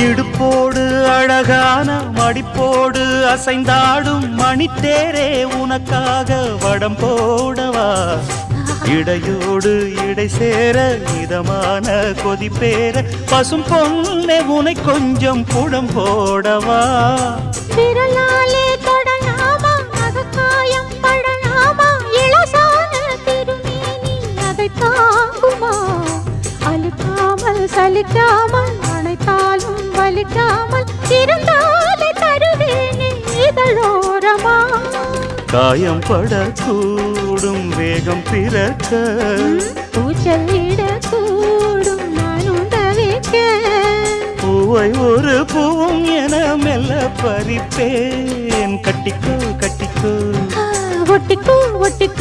இடுப்போடு அழகான மடிப்போடு அசைந்தாடும் மணித்தேரே உனக்காக வடம் போடவா இடையோடு இடை சேர இதமான கொதிப்பேர பசும் பொன்னே உனை கொஞ்சம் புடம் போடவா விரலாலே தொடலாமா அகக்காயம் படலாமா இளசான திருமேனி அதை தாங்குமா அழுக்காமல் சலிக்காமல் அணைத்தாலும் வலிக்காமல் இருந்தாலே தருவேனே இதழோரமா காயம் படக்கூடும் வேகம் பிறக்க பூச்சல் விடக்கூடும் நானும் தவிக்க பூவை ஒரு பூவும் என மெல்ல பறிப்பேன் கட்டிக்கோ கட்டிக்கோ ஒட்டிக்கோ ஒட்டிக்கோ